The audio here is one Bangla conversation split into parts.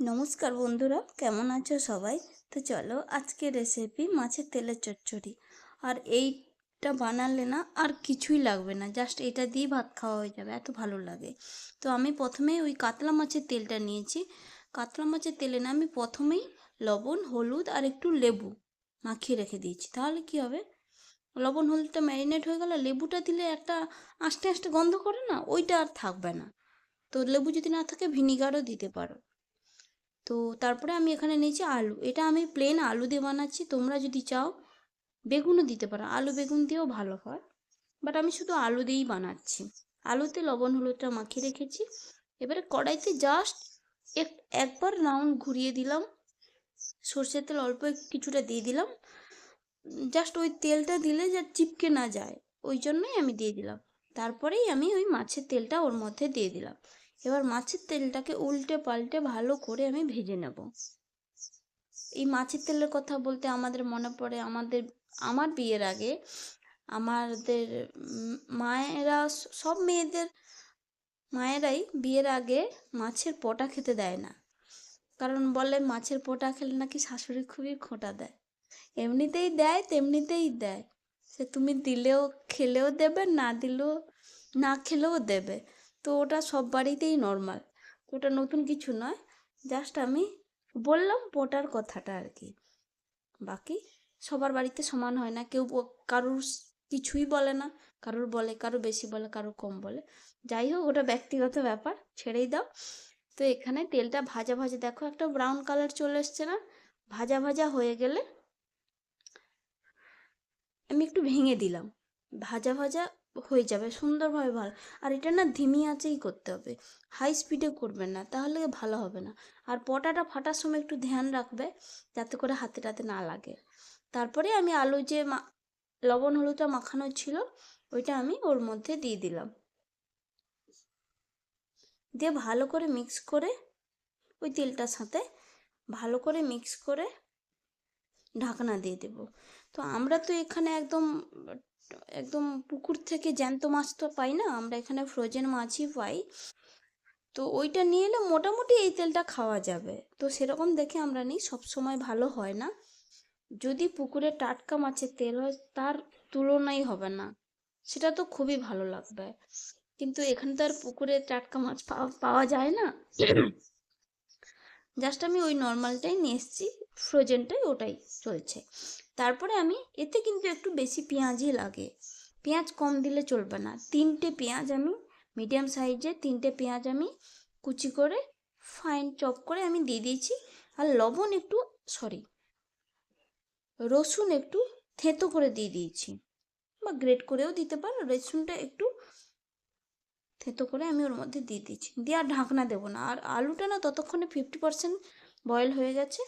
নমস্কার বন্ধুরা, কেমন আছো সবাই? তো চলো আজকে রেসিপি মাছের তেলের চচ্চড়ি। আর এইটা বানালে না আর কিছুই লাগবে না, জাস্ট এটা দিয়ে ভাত খাওয়া হয়ে যাবে, এত ভালো লাগে। তো আমি প্রথমে ওই কাতলা মাছের তেলটা নিয়েছি। কাতলা মাছের তেলে না আমি প্রথমেই লবণ, হলুদ আর একটু লেবু মাখিয়ে রেখে দিয়েছি। তাহলে কি হবে, লবণ হলুদটা ম্যারিনেট হয়ে গেল, লেবুটা দিলে একটা আস্তে আস্তে গন্ধ করে না, ওইটা আর থাকবে না। তো লেবু যদি না থাকে ভিনিগারও দিতে পারো। তো তারপরে আমি এখানে নিয়েছি আলু, এটা আমি প্লেন আলু দিয়ে বানাচ্ছি, তোমরা যদি চাও বেগুনও দিতে পারো, আলু বেগুন দিয়েও ভালো হয়, বাট আমি শুধু আলু দিয়েই বানাচ্ছি। আলুতে লবণ হলুদটা মাখিয়ে রেখেছি। এবারে কড়াইতে জাস্ট একবার রাউন্ড ঘুরিয়ে দিলাম, সর্ষের তেল অল্প কিছুটা দিয়ে দিলাম। জাস্ট ওই তেলটা দিলে যা চিপকে না যায়, ওই জন্যই আমি দিয়ে দিলাম। তারপরেই আমি ওই মাছের তেলটা ওর মধ্যে দিয়ে দিলাম। এবার মাছের তেলটাকে উল্টে পাল্টে ভালো করে আমি ভেজে নেব। এই মাছের তেলের কথা বলতে আমাদের মনে পড়ে আমার বিয়ের আগে আমাদের মায়েরা, সব মেয়েদের মায়েরাই বিয়ের আগে মাছের পোঁটা খেতে দেয় না, কারণ বলে মাছের পোঁটা খেলে নাকি শাশুড়ি খুবই খোঁটা দেয়। এমনিতেই দেয়, তেমনিতেই দেয়, সে তুমি দিলেও খেলেও দেবে, না দিলেও না খেলেও দেবে। তো ওটা সব বাড়িতেই নর্মাল, ওটা নতুন কিছু নয়। জাস্ট আমি বললাম পোঁটার কথাটা আর কি। বাকি সবার বাড়িতে সমান হয় না, কেউ কারুর কিছুই বলে না, কারুর বলে, কারো বেশি বলে, কারো কম বলে। যাই হোক, ওটা ব্যক্তিগত ব্যাপার, ছেড়েই দাও। তো এখানে তেলটা ভাজা ভাজা, দেখো একটা ব্রাউন কালার চলে এসছে না, ভাজা ভাজা হয়ে গেলে আমি একটু ভেঙে দিলাম। ভাজা ভাজা হয়ে যাবে সুন্দরভাবে, ভালো। আর এটা না ধিমি আঁচেই করতে হবে, হাই স্পিডে করবেন না, তাহলে ভালো হবে না। আর পটাটা ফাটার সময় একটু ধ্যান রাখবে যাতে করে হাতে টাতে না লাগে। তারপরে আমি আলু যে লবণ হলুদটা মাখানো ছিল, ওইটা আমি ওর মধ্যে দিয়ে দিলাম, দিয়ে ভালো করে মিক্স করে ওই তেলটার সাথে ভালো করে মিক্স করে ঢাকনা দিয়ে দেব। তো আমরা তো এখানে একদম একদম পুকুর থেকে জ্যান্ত মাছ তো পাই না, আমরা এখানে ফ্রোজেন মাছই পাই। তো ওইটা নিয়ে এলে মোটামুটি এই তেলটা খাওয়া যাবে, তো সেরকম দেখে আমরা নিই, সব সময় ভালো হয় না। যদি পুকুরে টাটকা মাছের তেল হয় তার তুলনাই হবে না, সেটা তো খুবই ভালো লাগবে। কিন্তু এখানে তো আর পুকুরে টাটকা মাছ পাওয়া যায় না। জাস্ট আমি ওই নর্মালটাই নিয়ে এসেছি, ফ্রোজেনটাই, ওটাই চলছে। তারপরে আমি এতে কিন্তু একটু বেশি পেঁয়াজই লাগে, পেঁয়াজ কম দিলে চলবে না। তিনটে পেঁয়াজ আমি মিডিয়াম সাইজে, তিনটে পেঁয়াজ আমি কুচি করে ফাইন চপ করে আমি দিয়ে দিয়েছি। আর লবণ একটু, সরি, রসুন একটু থেঁতো করে দিয়ে দিয়েছি, বা গ্রেট করেও দিতে পারো, রসুনটা একটু থেঁতো করে আমি ওর মধ্যে দিয়ে দিচ্ছি, দিয়ে আর ঢাকনা দেবো না। আর আলুটা না ততক্ষণে 50% বয়েল হয়ে গেছে,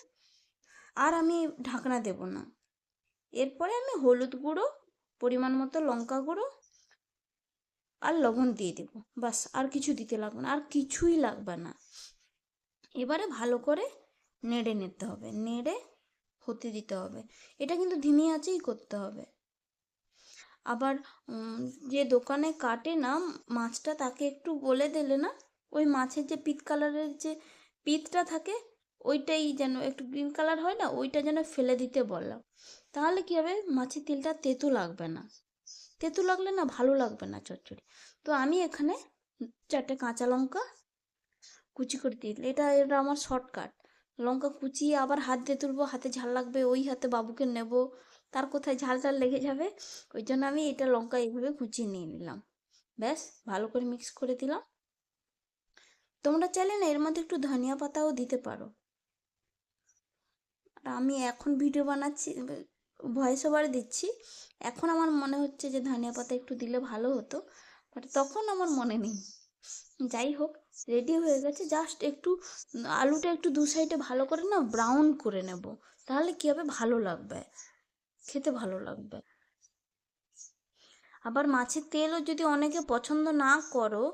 আর আমি ঢাকনা দেব না। এরপরে আমি হলুদ গুঁড়ো, পরিমাণ মতো লঙ্কা গুঁড়ো আর লবণ দিয়ে দেবো, বাস, আর কিছু দিতে লাগবে না, আর কিছুই লাগবে না। এবারে ভালো করে নেড়ে নিতে হবে, নেড়ে হতে দিতে হবে। এটা কিন্তু ধিমি আঁচেই করতে হবে। আবার যে দোকানে কাটে না মাছটা, তাকে একটু বলে দিলে না, ওই মাছের যে পিত কালারের যে পিতটা থাকে, ওইটাই যেন একটু গ্রিন কালার হয় না, ওইটা যেন ফেলে দিতে বললাম। তাহলে কি হবে, মাছের তেলটা তেতো লাগবে না, তেতো লাগলে না ভালো লাগবে না চচ্চড়ি। তো আমি এখানে 4টে কাঁচা লঙ্কা কুচি করে দিয়ে দিই, এটা এটা আমার শর্টকাট। লঙ্কা কুচিয়ে আবার হাত দিয়ে তুলবো, হাতে ঝাল লাগবে, ওই হাতে বাবুকে নেব, তার কোথায় ঝাল ঝাল লেগে যাবে, ওই জন্য আমি এটা লঙ্কা এইভাবে কুচিয়ে নিয়ে নিলাম। ব্যাস, ভালো করে মিক্স করে দিলাম। তোমরা চাইলে না এর মধ্যে একটু ধনিয়া পাতাও দিতে পারো। আর আমি এখন ভিডিও বানাচ্ছি, ভয়েস ওভার দিচ্ছি, এখন আমার মনে হচ্ছে যে ধনিয়া পাতা একটু দিলে ভালো হতো, বাট তখন আমার মনে নেই। যাই হোক, রেডি হয়ে গেছে। জাস্ট একটু আলুটা একটু দু সাইডে ভালো করে না ব্রাউন করে নেব, তাহলে কি হবে, ভালো লাগবে, খেতে ভালো লাগবে। আবার মাছের তেলও যদি অনেকে পছন্দ না করো,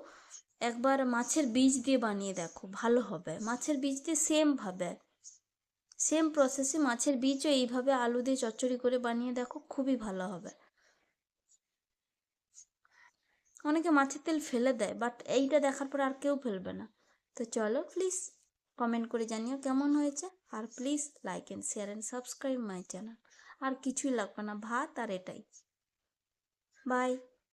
একবার মাছের বীজ দিয়ে বানিয়ে দেখো, ভালো হবে। মাছের বীজ দিয়ে সেম প্রসেসে মাছের বীজও এইভাবে আলু দিয়ে চচ্চড়ি করে বানিয়ে দেখো, খুবই ভালো হবে। অনেকে মাছের তেল ফেলে দেয়, বাট এইটা দেখার পর আর কেউ ফেলবে না। তো চলো প্লিজ কমেন্ট করে জানিও কেমন হয়েছে। আর please like and share and subscribe my channel. আর কিছুই লাগবে না, ভাত আর এটাই। বাই।